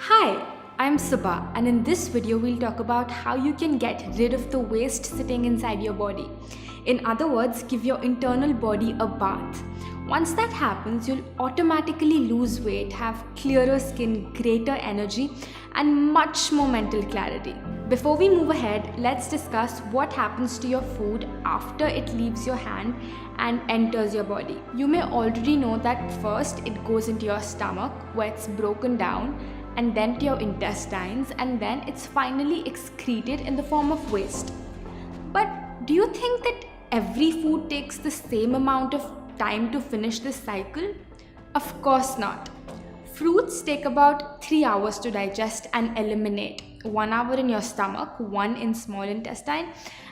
Hi, I'm Subah, and in this video we'll talk about how you can get rid of the waste sitting inside your body. In other words, give your internal body a bath. Once that happens, you'll automatically lose weight, have clearer skin, greater energy, and much more mental clarity. Before we move ahead, let's discuss what happens to your food after it leaves your hand and enters your body. You may already know that first it goes into your stomach where it's broken down, and then to your intestines, and then it's finally excreted in the form of waste. But do you think that every food takes the same amount of time to finish this cycle? Of course not. Fruits take about 3 hours to digest and eliminate. 1 hour in your stomach, 1 in small intestine,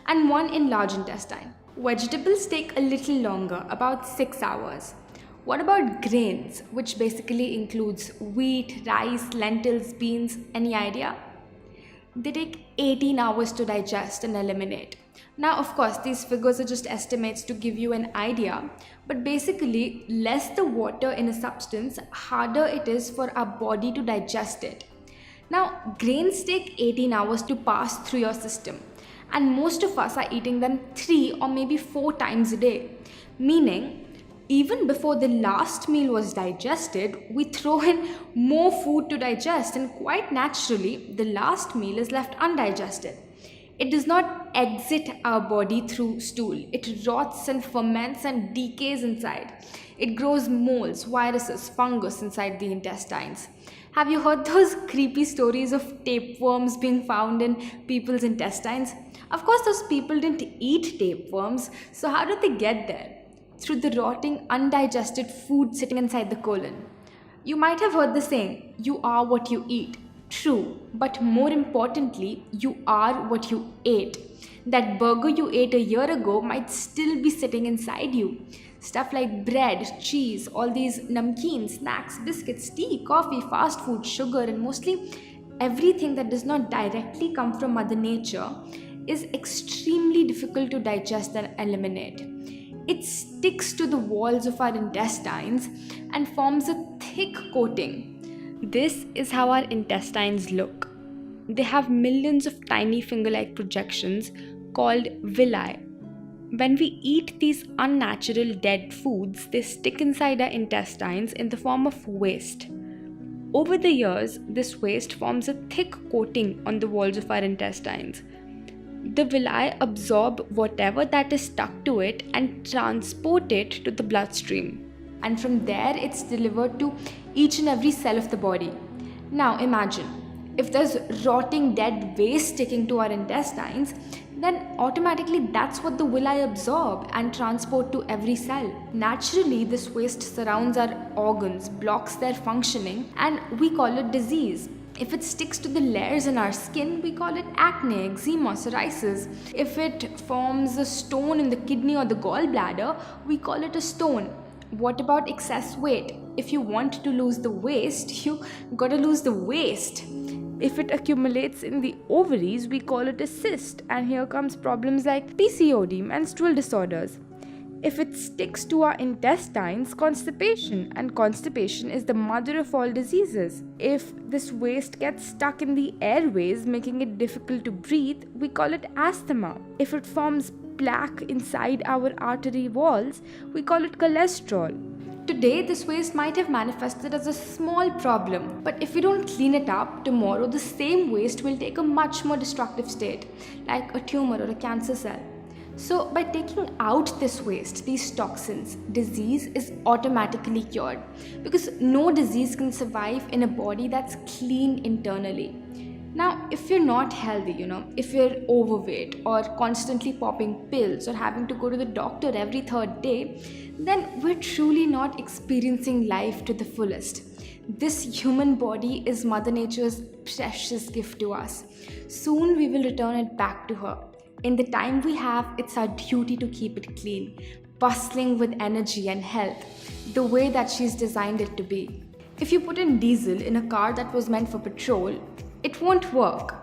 and 1 in large intestine. Vegetables take a little longer, about 6 hours. What about grains, which basically includes wheat, rice, lentils, beans? Any idea? They take 18 hours to digest and eliminate. Now, of course, these figures are just estimates to give you an idea, but basically, less the water in a substance, harder it is for our body to digest it. Now, grains take 18 hours to pass through your system, and most of us are eating them 3 or maybe 4 times a day, meaning even before the last meal was digested, we throw in more food to digest, and quite naturally, the last meal is left undigested. It does not exit our body through stool. It rots and ferments and decays inside. It grows molds, viruses, fungus inside the intestines. Have you heard those creepy stories of tapeworms being found in people's intestines? Of course, those people didn't eat tapeworms, so how did they get there? Through the rotting, undigested food sitting inside the colon. You might have heard the saying, you are what you eat. True, but more importantly, you are what you ate. That burger you ate a year ago might still be sitting inside you. Stuff like bread, cheese, all these namkeen, snacks, biscuits, tea, coffee, fast food, sugar, and mostly everything that does not directly come from Mother Nature is extremely difficult to digest and eliminate. It sticks to the walls of our intestines and forms a thick coating. This is how our intestines look. They have millions of tiny finger-like projections called villi. When we eat these unnatural dead foods, they stick inside our intestines in the form of waste. Over the years, this waste forms a thick coating on the walls of our intestines. The villi absorb whatever that is stuck to it and transport it to the bloodstream. And from there, it's delivered to each and every cell of the body. Now imagine, if there's rotting dead waste sticking to our intestines, then automatically that's what the villi absorb and transport to every cell. Naturally, this waste surrounds our organs, blocks their functioning, and we call it disease. If it sticks to the layers in our skin, we call it acne, eczema, psoriasis. If it forms a stone in the kidney or the gallbladder, we call it a stone. What about excess weight? If you want to lose the waste, you gotta lose the waste. If it accumulates in the ovaries, we call it a cyst, and here comes problems like PCOD, menstrual disorders. If it sticks to our intestines, constipation, and constipation is the mother of all diseases. If this waste gets stuck in the airways, making it difficult to breathe, we call it asthma. If it forms plaque inside our artery walls, we call it cholesterol. Today, this waste might have manifested as a small problem, but if we don't clean it up, tomorrow the same waste will take a much more destructive state, like a tumor or a cancer cell. So by taking out this waste, these toxins, disease is automatically cured, because no disease can survive in a body that's clean internally. Now, if you're not healthy, if you're overweight or constantly popping pills or having to go to the doctor every 3rd day, then we're truly not experiencing life to the fullest. This human body is Mother Nature's precious gift to us. Soon we will return it back to her. In the time we have, it's our duty to keep it clean, bustling with energy and health, the way that she's designed it to be. If you put in diesel in a car that was meant for petrol, it won't work.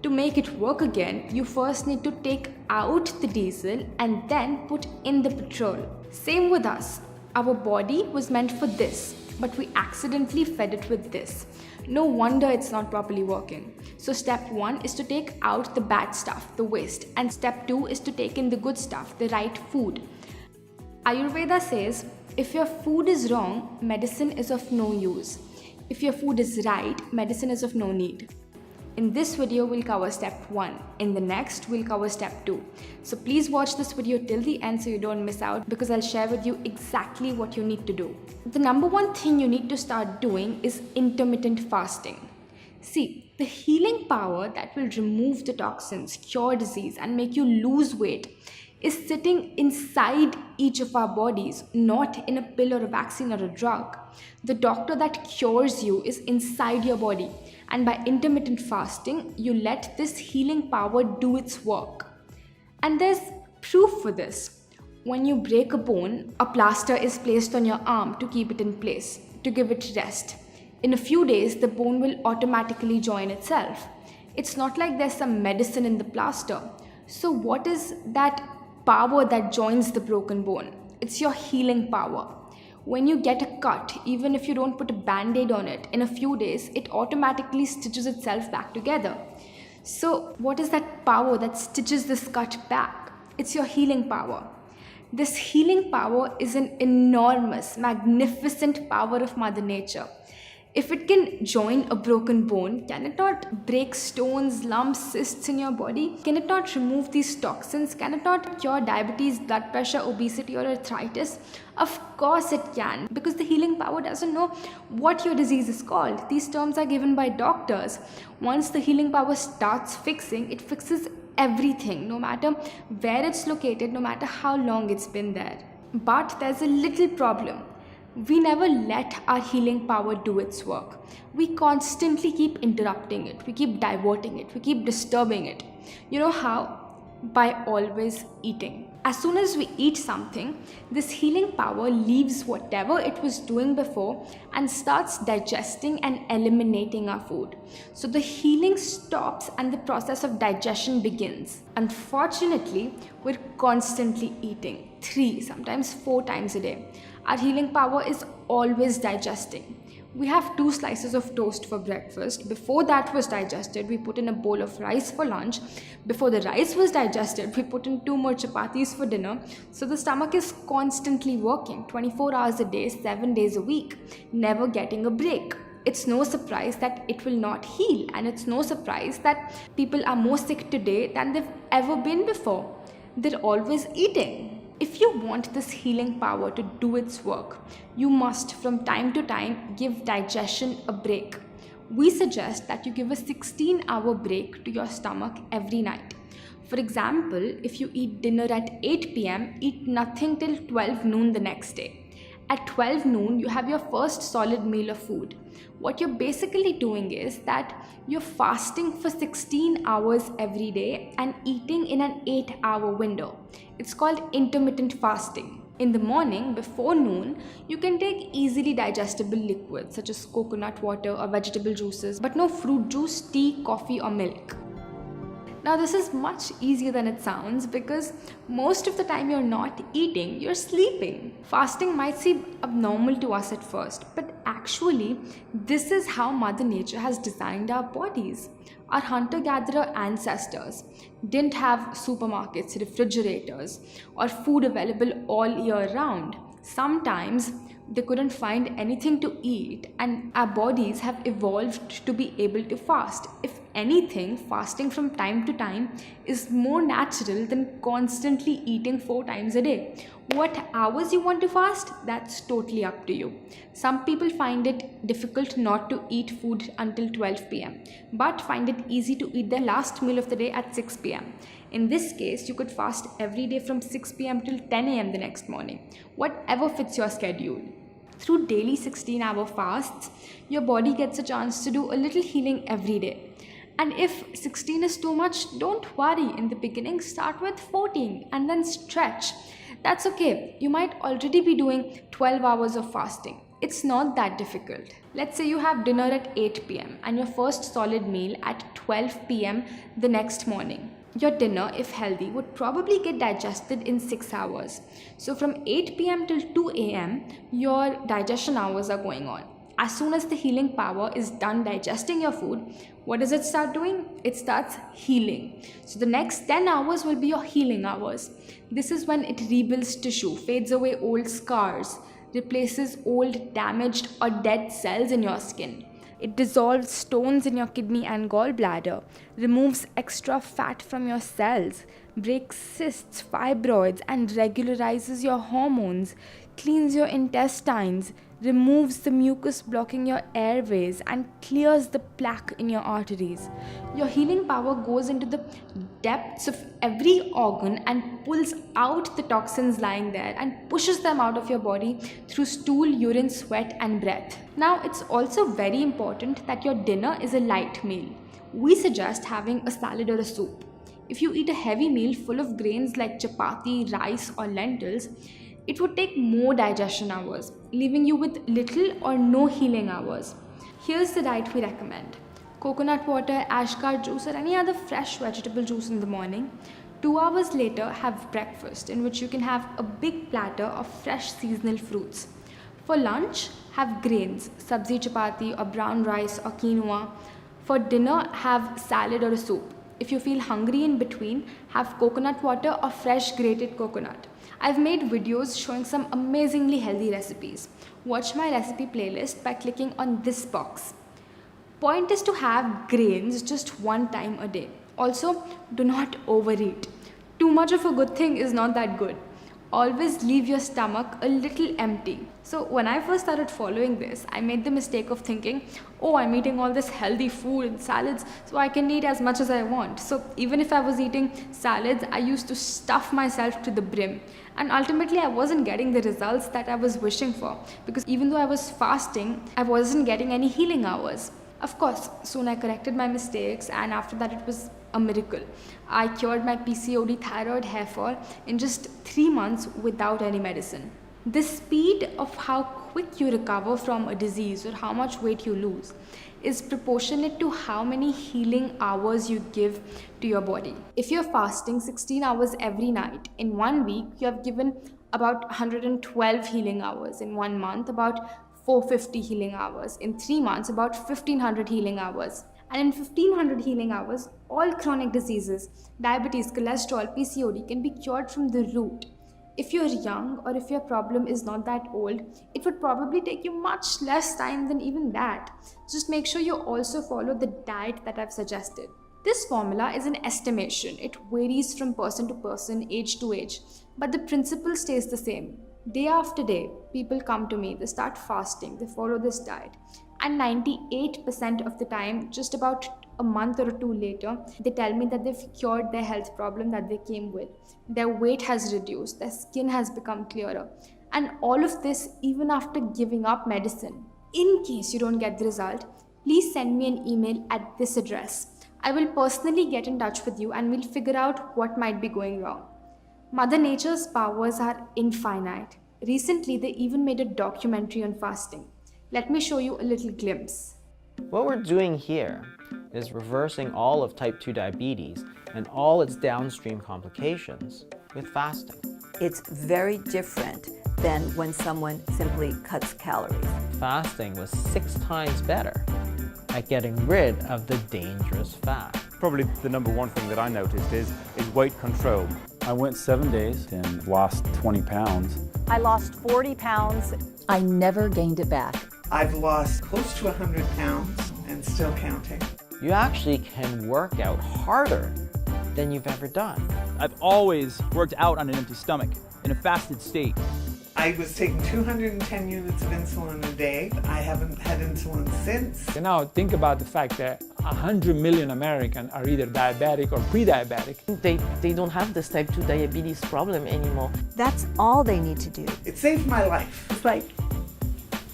To make it work again, you first need to take out the diesel and then put in the petrol. Same with us. Our body was meant for this, but we accidentally fed it with this. No wonder it's not properly working. So step 1 is to take out the bad stuff, the waste, and step 2 is to take in the good stuff, the right food. Ayurveda says, if your food is wrong, medicine is of no use. If your food is right, medicine is of no need. In this video, we'll cover step 1. In the next, we'll cover step 2. So please watch this video till the end so you don't miss out, because I'll share with you exactly what you need to do. The number one thing you need to start doing is intermittent fasting. See, the healing power that will remove the toxins, cure disease, and make you lose weight is sitting inside each of our bodies, not in a pill or a vaccine or a drug. The doctor that cures you is inside your body, and by intermittent fasting, you let this healing power do its work. And there's proof for this. When you break a bone, a plaster is placed on your arm to keep it in place, to give it rest. In a few days, the bone will automatically join itself. It's not like there's some medicine in the plaster. So what is that power that joins the broken bone? It's your healing power. When you get a cut, even if you don't put a band-aid on it, in a few days, it automatically stitches itself back together. So what is that power that stitches this cut back? It's your healing power. This healing power is an enormous, magnificent power of Mother Nature. If it can join a broken bone, can it not break stones, lumps, cysts in your body? Can it not remove these toxins? Can it not cure diabetes, blood pressure, obesity, or arthritis? Of course it can, because the healing power doesn't know what your disease is called. These terms are given by doctors. Once the healing power starts fixing, it fixes everything, no matter where it's located, no matter how long it's been there. But there's a little problem. We never let our healing power do its work. We constantly keep interrupting it. We keep diverting it. We keep disturbing it. You know how? By always eating. As soon as we eat something, this healing power leaves whatever it was doing before and starts digesting and eliminating our food. So the healing stops and the process of digestion begins. Unfortunately, we're constantly eating 3, sometimes 4 times a day. Our healing power is always digesting. We have 2 slices of toast for breakfast. Before that was digested, we put in a bowl of rice for lunch. Before the rice was digested, we put in 2 more chapatis for dinner. So the stomach is constantly working 24 hours a day, 7 days a week, never getting a break. It's no surprise that it will not heal, and it's no surprise that people are more sick today than they've ever been before. They're always eating. If you want this healing power to do its work, you must from time to time give digestion a break. We suggest that you give a 16-hour break to your stomach every night. For example, if you eat dinner at 8 p.m., eat nothing till 12 noon the next day. At 12 noon, you have your first solid meal of food. What you're basically doing is that you're fasting for 16 hours every day and eating in an 8-hour window. It's called intermittent fasting. In the morning, before noon, you can take easily digestible liquids such as coconut water or vegetable juices, but no fruit juice, tea, coffee, or milk. Now this is much easier than it sounds, because most of the time you're not eating, you're sleeping. Fasting might seem abnormal to us at first, but actually this is how Mother Nature has designed our bodies. Our hunter-gatherer ancestors didn't have supermarkets, refrigerators, or food available all year round. Sometimes they couldn't find anything to eat, and our bodies have evolved to be able to fast. If anything, fasting from time to time is more natural than constantly eating 4 times a day. What hours you want to fast, that's totally up to you. Some people find it difficult not to eat food until 12 p.m. but find it easy to eat their last meal of the day at 6 p.m. In this case, you could fast every day from 6 p.m. till 10 a.m. the next morning, whatever fits your schedule. Through daily 16-hour fasts, your body gets a chance to do a little healing every day. And if 16 is too much, don't worry. In the beginning, start with 14 and then stretch. That's okay. You might already be doing 12 hours of fasting. It's not that difficult. Let's say you have dinner at 8 p.m. and your first solid meal at 12 p.m. the next morning. Your dinner, if healthy, would probably get digested in 6 hours. So from 8 p.m. till 2 a.m., your digestion hours are going on. As soon as the healing power is done digesting your food, what does it start doing? It starts healing. So the next 10 hours will be your healing hours. This is when it rebuilds tissue, fades away old scars, replaces old damaged or dead cells in your skin. It dissolves stones in your kidney and gallbladder, removes extra fat from your cells, breaks cysts, fibroids, and regularizes your hormones, cleans your intestines, removes the mucus blocking your airways, and clears the plaque in your arteries. Your healing power goes into the depths of every organ and pulls out the toxins lying there and pushes them out of your body through stool, urine, sweat, and breath. Now, it's also very important that your dinner is a light meal. We suggest having a salad or a soup. If you eat a heavy meal full of grains like chapati, rice, or lentils, it would take more digestion hours, leaving you with little or no healing hours. Here's the diet we recommend. Coconut water, ashgar juice, or any other fresh vegetable juice in the morning. 2 hours later, have breakfast, in which you can have a big platter of fresh seasonal fruits. For lunch, have grains, sabzi chapati or brown rice or quinoa. For dinner, have salad or a soup. If you feel hungry in between, have coconut water or fresh grated coconut. I've made videos showing some amazingly healthy recipes. Watch my recipe playlist by clicking on this box. Point is to have grains just one time a day. Also, do not overeat. Too much of a good thing is not that good. Always leave your stomach a little empty. So when I first started following this, I made the mistake of thinking, oh, I'm eating all this healthy food and salads, so I can eat as much as I want. So even if I was eating salads, I used to stuff myself to the brim. And ultimately, I wasn't getting the results that I was wishing for, because even though I was fasting, I wasn't getting any healing hours. Of course, soon I corrected my mistakes, and after that it was a miracle. I cured my PCOD, thyroid, hair fall in just 3 months without any medicine. The speed of how quick you recover from a disease or how much weight you lose is proportionate to how many healing hours you give to your body. If you're fasting 16 hours every night, in 1 week you have given about 112 healing hours. In 1 month, about 450 healing hours. In 3 months, about 1500 healing hours. And in 1500 healing hours, all chronic diseases, diabetes, cholesterol, PCOD can be cured from the root. If you're young or if your problem is not that old, it would probably take you much less time than even that. Just make sure you also follow the diet that I've suggested. This formula is an estimation. It varies from person to person, age to age, but the principle stays the same. Day after day, people come to me, they start fasting, they follow this diet, and 98% of the time, just about a month or two later, they tell me that they've cured their health problem that they came with. Their weight has reduced, their skin has become clearer, and all of this even after giving up medicine. In case you don't get the result, please send me an email at this address. I will personally get in touch with you and we'll figure out what might be going wrong. Mother Nature's powers are infinite. Recently, they even made a documentary on fasting. Let me show you a little glimpse. What we're doing here is reversing all of type 2 diabetes and all its downstream complications with fasting. It's very different than when someone simply cuts calories. Fasting was 6 times better at getting rid of the dangerous fat. Probably the number one thing that I noticed is weight control. I went 7 days and lost 20 pounds. I lost 40 pounds. I never gained it back. I've lost close to 100 pounds and still counting. You actually can work out harder than you've ever done. I've always worked out on an empty stomach in a fasted state. I was taking 210 units of insulin a day. I haven't had insulin since. And now think about the fact that 100 million Americans are either diabetic or pre-diabetic. They don't have this type 2 diabetes problem anymore. That's all they need to do. It saved my life. It's like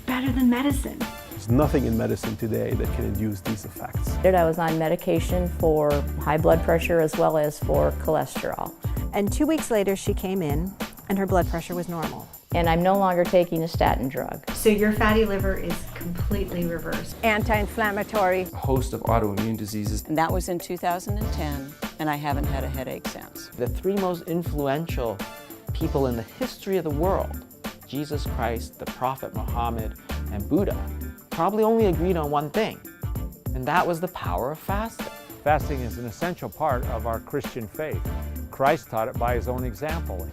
better than medicine. There's nothing in medicine today that can induce these effects. I was on medication for high blood pressure as well as for cholesterol. And 2 weeks later, she came in and her blood pressure was normal. And I'm no longer taking a statin drug. So your fatty liver is completely reversed. Anti-inflammatory. A host of autoimmune diseases. And that was in 2010. and I haven't had a headache since. The three most influential people in the history of the world, Jesus Christ, the Prophet Muhammad, and Buddha, probably only agreed on one thing, and that was the power of fasting. Fasting is an essential part of our Christian faith. Christ taught it by his own example.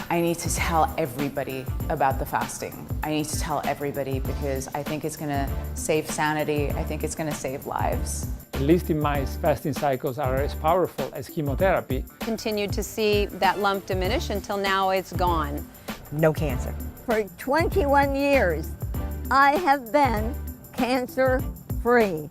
I need to tell everybody about the fasting. I need to tell everybody because I think it's going to save sanity. I think it's going to save lives. At least in my fasting cycles are as powerful as chemotherapy. Continued to see that lump diminish until now it's gone. No cancer. For 21 years, I have been cancer-free.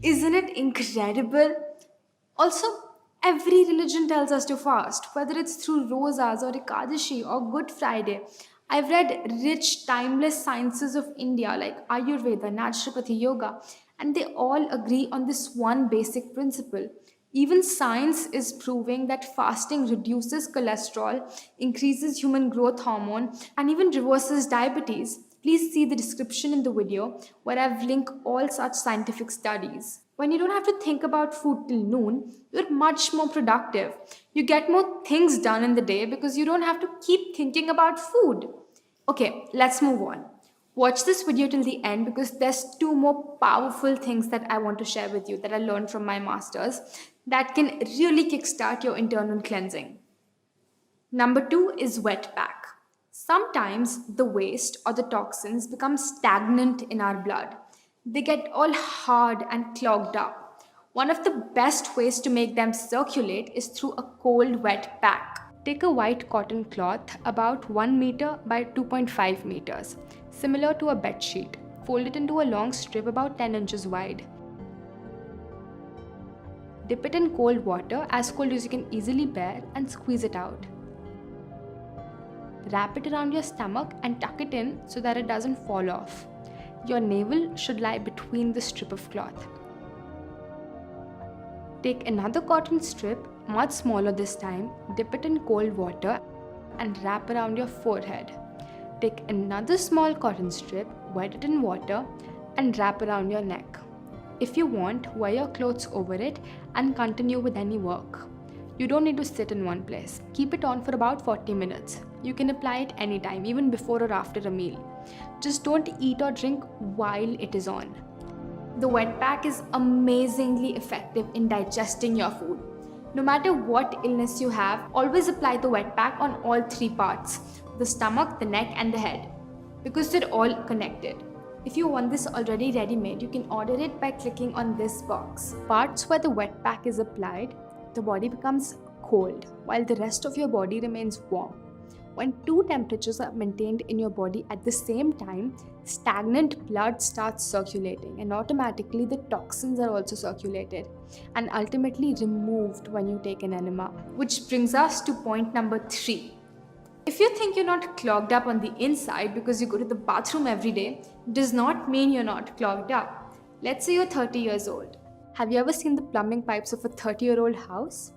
Isn't it incredible? Also, every religion tells us to fast, whether it's through Rosas or Ekadashi or Good Friday. I've read rich, timeless sciences of India like Ayurveda, Naturopathy, Yoga, and they all agree on this one basic principle. Even science is proving that fasting reduces cholesterol, increases human growth hormone, and even reverses diabetes. Please see the description in the video where I've linked all such scientific studies. When you don't have to think about food till noon, you're much more productive. You get more things done in the day because you don't have to keep thinking about food. Okay, let's move on. Watch this video till the end because there's two more powerful things that I want to share with you that I learned from my masters that can really kickstart your internal cleansing. Number 2 is wet pack. Sometimes the waste or the toxins become stagnant in our blood. They get all hard and clogged up. One of the best ways to make them circulate is through a cold wet pack. Take a white cotton cloth about 1 meter by 2.5 meters, similar to a bed sheet. Fold it into a long strip about 10 inches wide. Dip it in cold water, as cold as you can easily bear, and squeeze it out. Wrap it around your stomach and tuck it in so that it doesn't fall off. Your navel should lie between the strip of cloth. Take another cotton strip, much smaller this time, dip it in cold water and wrap around your forehead. Take another small cotton strip, wet it in water and wrap around your neck. If you want, wear your clothes over it and continue with any work. You don't need to sit in one place. Keep it on for about 40 minutes. You can apply it anytime, even before or after a meal. Just don't eat or drink while it is on. The wet pack is amazingly effective in digesting your food. No matter what illness you have, always apply the wet pack on all 3 parts, the stomach, the neck and the head, because they're all connected. If you want this already ready-made, you can order it by clicking on this box. Parts where the wet pack is applied, the body becomes cold, while the rest of your body remains warm. When 2 temperatures are maintained in your body at the same time, stagnant blood starts circulating and automatically the toxins are also circulated and ultimately removed when you take an enema. Which brings us to point number 3. If you think you're not clogged up on the inside because you go to the bathroom every day, does not mean you're not clogged up. Let's say you're 30 years old. Have you ever seen the plumbing pipes of a 30-year-old house?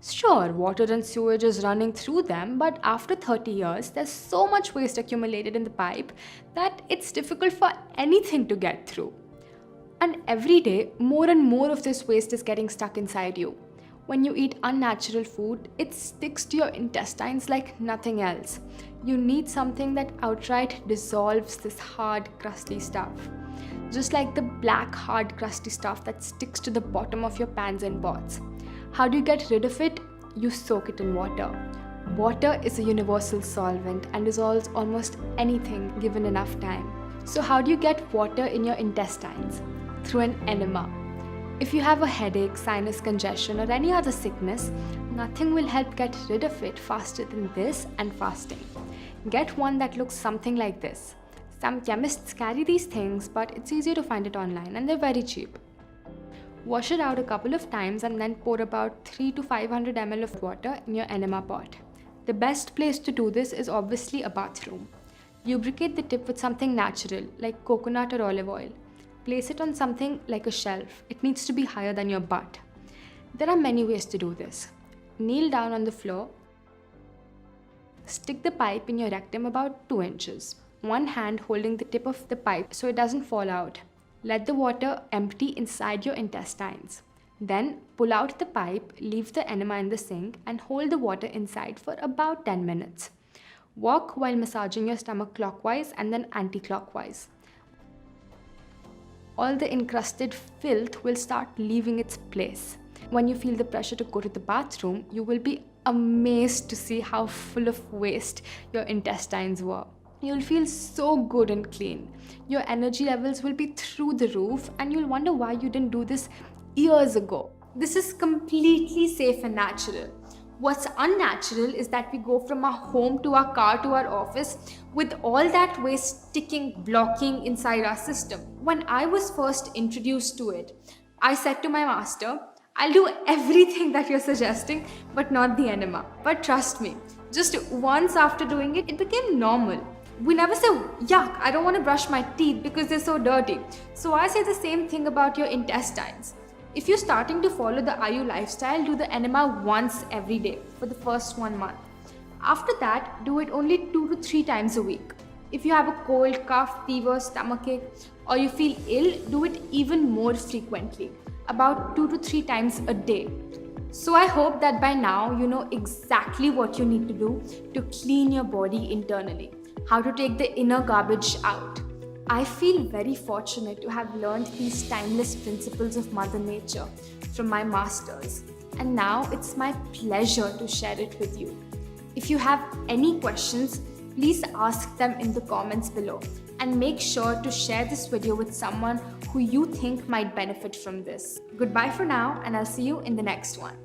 Sure, water and sewage is running through them, but after 30 years, there's so much waste accumulated in the pipe that it's difficult for anything to get through. And every day, more and more of this waste is getting stuck inside you. When you eat unnatural food, it sticks to your intestines like nothing else. You need something that outright dissolves this hard, crusty stuff. Just like the black, hard, crusty stuff that sticks to the bottom of your pans and pots. How do you get rid of it? You soak it in water. Water is a universal solvent and dissolves almost anything given enough time. So how do you get water in your intestines? Through an enema. If you have a headache, sinus congestion or any other sickness, nothing will help get rid of it faster than this and fasting. Get one that looks something like this. Some chemists carry these things, but it's easier to find it online and they're very cheap. Wash it out a couple of times and then pour about 300 to 500 ml of water in your enema pot. The best place to do this is obviously a bathroom. Lubricate the tip with something natural like coconut or olive oil. Place it on something like a shelf. It needs to be higher than your butt. There are many ways to do this. Kneel down on the floor. Stick the pipe in your rectum about 2 inches. one hand holding the tip of the pipe so it doesn't fall out. Let the water empty inside your intestines. Then pull out the pipe, leave the enema in the sink, and hold the water inside for about 10 minutes. Walk while massaging your stomach clockwise and then anti-clockwise. All the encrusted filth will start leaving its place. When you feel the pressure to go to the bathroom, you will be amazed to see how full of waste your intestines were. You'll feel so good and clean. Your energy levels will be through the roof, and you'll wonder why you didn't do this years ago. This is completely safe and natural. What's unnatural is that we go from our home to our car to our office with all that waste sticking, blocking inside our system. When I was first introduced to it, I said to my master, I'll do everything that you're suggesting, but not the enema. But trust me, just once after doing it, it became normal. We never say, yuck, I don't want to brush my teeth because they're so dirty. So I say the same thing about your intestines. If you're starting to follow the IU lifestyle, do the enema once every day for the first 1 month. After that, do it only 2 to 3 times a week. If you have a cold, cough, fever, stomachache, or you feel ill, do it even more frequently, about 2 to 3 times a day. So I hope that by now you know exactly what you need to do to clean your body internally, how to take the inner garbage out. I feel very fortunate to have learned these timeless principles of Mother Nature from my masters, and now it's my pleasure to share it with you. If you have any questions, please ask them in the comments below, and make sure to share this video with someone who you think might benefit from this. Goodbye for now, and I'll see you in the next one.